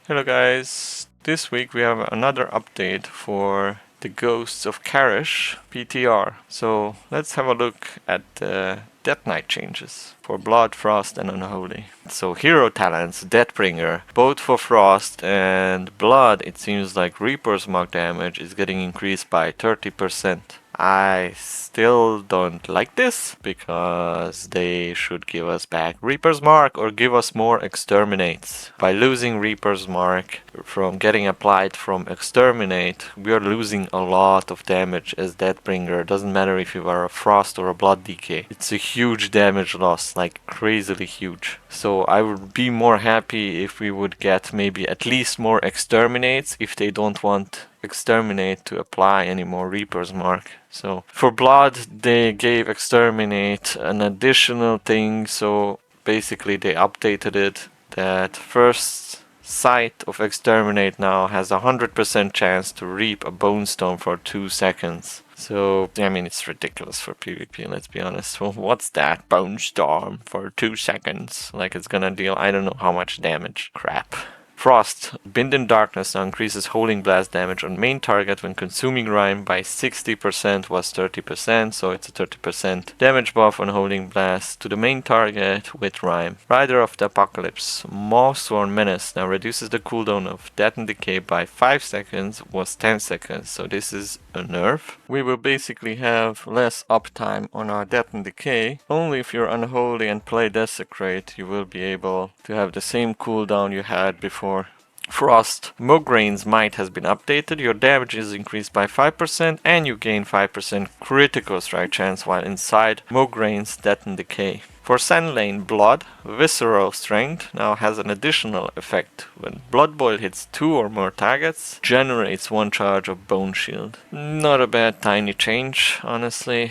Hello guys, this week we have another update for the Ghosts of Kharesh PTR. So let's have a look at the Death Knight changes for Blood, Frost and Unholy. So hero talents, Deathbringer, both for Frost and Blood it seems like Reaper's Mark damage is getting increased by 30%. I still don't like this because they should give us back Reaper's Mark or give us more Exterminates. By losing Reaper's Mark from getting applied from Exterminate, we are losing a lot of damage as Deathbringer. Doesn't matter if you are a Frost or a Blood DK. It's a huge damage loss, like crazily huge. So I would be more happy if we would get maybe at least more Exterminates if they don't want Exterminate to apply any more Reaper's Mark. So for Blood they gave Exterminate an additional thing, so basically they updated it that first sight of Exterminate now has a 100% chance to reap a Bone Storm for 2 seconds. So, I mean, it's ridiculous for PvP, let's be honest. Well, what's that? Bone Storm for 2 seconds? Like it's gonna deal I don't know how much damage. Crap. Frost. Bind in Darkness now increases Holding Blast damage on main target when consuming Rime by 60% was 30%, so it's a 30% damage buff on Holding Blast to the main target with Rime. Rider of the Apocalypse. Mawsworn Menace now reduces the cooldown of Death and Decay by 5 seconds, was 10 seconds, so this is a nerf. We will basically have less uptime on our Death and Decay. Only if you're Unholy and play Desecrate you will be able to have the same cooldown you had before. Frost. Mograin's Might has been updated. Your damage is increased by 5% and you gain 5% critical strike chance while inside Mograin's Death and Decay. For Sandlane, Blood, Visceral Strength now has an additional effect. When Blood Boil hits 2 or more targets, generates 1 charge of Bone Shield. Not a bad tiny change, honestly.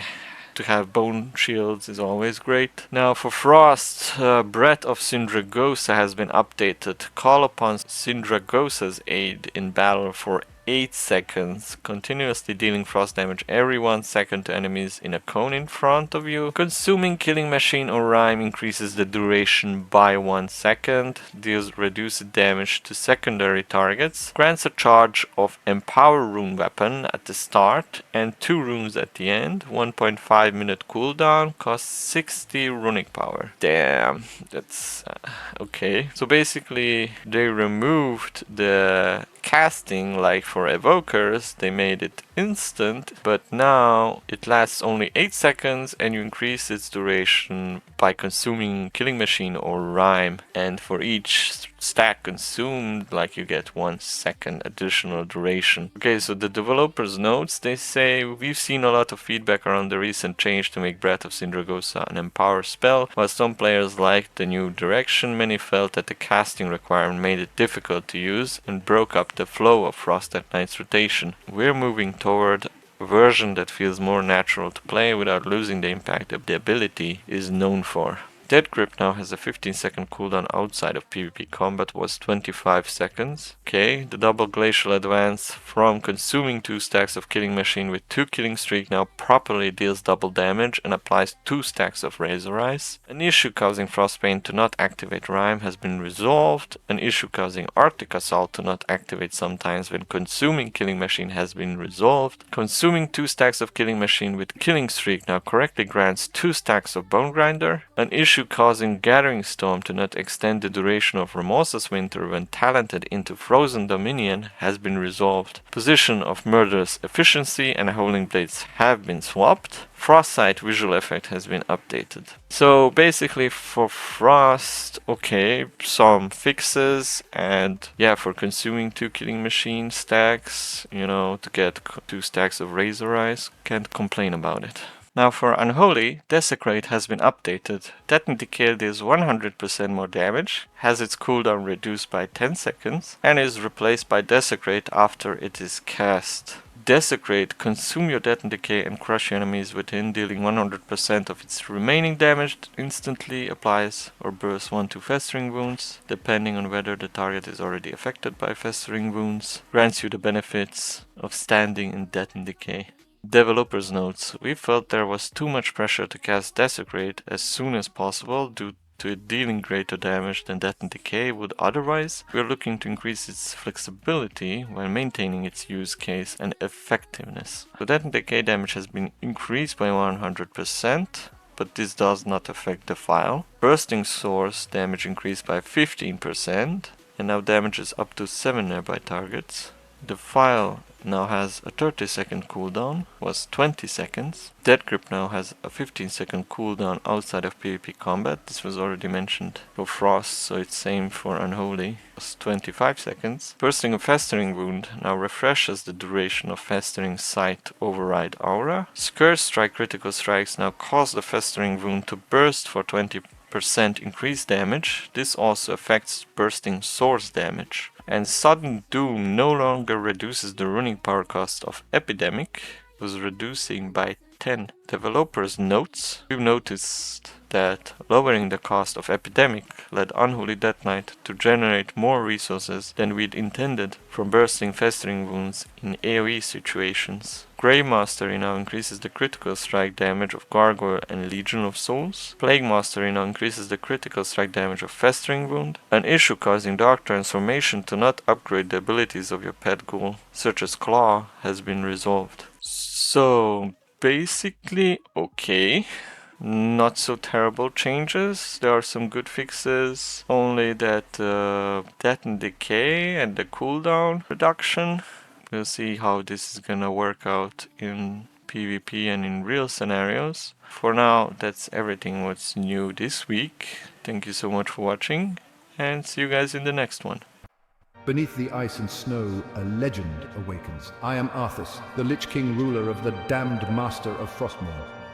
To have bone shields is always great. Now for Frost, Breath of Sindragosa has been updated. Call upon Sindragosa's aid in battle for 8 seconds, continuously dealing frost damage every 1 second to enemies in a cone in front of you. Consuming Killing Machine or Rime increases the duration by 1 second, deals reduced damage to secondary targets, grants a charge of Empower Rune Weapon at the start and 2 runes at the end, 1.5 minute cooldown, costs 60 runic power. Damn, that's okay. So basically they removed the casting like for evokers, they made it instant, but now it lasts only 8 seconds and you increase its duration by consuming Killing Machine or Rime, and for each stack consumed like you get 1 second additional duration. Okay, so the developers notes, they say we've seen a lot of feedback around the recent change to make Breath of Sindragosa an empower spell. While some players liked the new direction, many felt that the casting requirement made it difficult to use and broke up the flow of Frost at Night's rotation. We're moving toward a version that feels more natural to play without losing the impact that the ability is known for. Dead Grip now has a 15-second cooldown outside of PvP combat, was 25 seconds. Okay, the double glacial advance from consuming 2 stacks of Killing Machine with 2 killing streak now properly deals double damage and applies 2 stacks of Razor Eyes. An issue causing Frostbane to not activate Rime has been resolved. An issue causing Arctic Assault to not activate sometimes when consuming Killing Machine has been resolved. Consuming 2 stacks of Killing Machine with killing streak now correctly grants 2 stacks of Bone Grinder. An issue causing Gathering Storm to not extend the duration of Remorseless Winter when talented into Frozen Dominion has been resolved. Position of Murderous Efficiency and Howling Blades have been swapped. Frostsight visual effect has been updated. So basically for Frost, okay, some fixes, and yeah, for consuming 2 Killing Machine stacks, you know, to get 2 stacks of Razor Eyes, can't complain about it. Now for Unholy, Desecrate has been updated. Death and Decay deals 100% more damage, has its cooldown reduced by 10 seconds, and is replaced by Desecrate after it is cast. Desecrate, consume your Death and Decay and crush your enemies within, dealing 100% of its remaining damage instantly, applies or bursts 1 to Festering Wounds, depending on whether the target is already affected by Festering Wounds, grants you the benefits of standing in Death and Decay. Developers notes, we felt there was too much pressure to cast Desecrate as soon as possible due to it dealing greater damage than Death and Decay would otherwise, we are looking to increase its flexibility while maintaining its use case and effectiveness. So Death and Decay damage has been increased by 100%, but this does not affect the file. Bursting Source damage increased by 15%, and now damages up to 7 nearby targets. The file now has a 30-second cooldown, was 20 seconds. Dead Grip now has a 15-second cooldown outside of PvP combat. This was already mentioned for Frost, so it's same for Unholy. It was 25 seconds. Bursting a Festering Wound now refreshes the duration of Festering Sight Override Aura. Scourge Strike critical strikes now cause the Festering Wound to burst for 20% increased damage. This also affects Bursting Source damage. And Sudden Doom no longer reduces the running power cost of Epidemic, it was reducing by 10. Developers notes, we've noticed that lowering the cost of Epidemic led Unholy Death Knight to generate more resources than we'd intended from bursting Festering Wounds in AoE situations. Grey Mastery now increases the critical strike damage of Gargoyle and Legion of Souls. Plague Mastery now increases the critical strike damage of Festering Wound. An issue causing Dark Transformation to not upgrade the abilities of your pet ghoul, such as Claw, has been resolved. So basically okay. Not so terrible changes. There are some good fixes. Only that Death and Decay and the cooldown reduction. We'll see how this is gonna work out in PvP and in real scenarios. For now, that's everything what's new this week. Thank you so much for watching, and see you guys in the next one. Beneath the ice and snow, a legend awakens. I am Arthas, the Lich King ruler of the damned master of Frostmourne.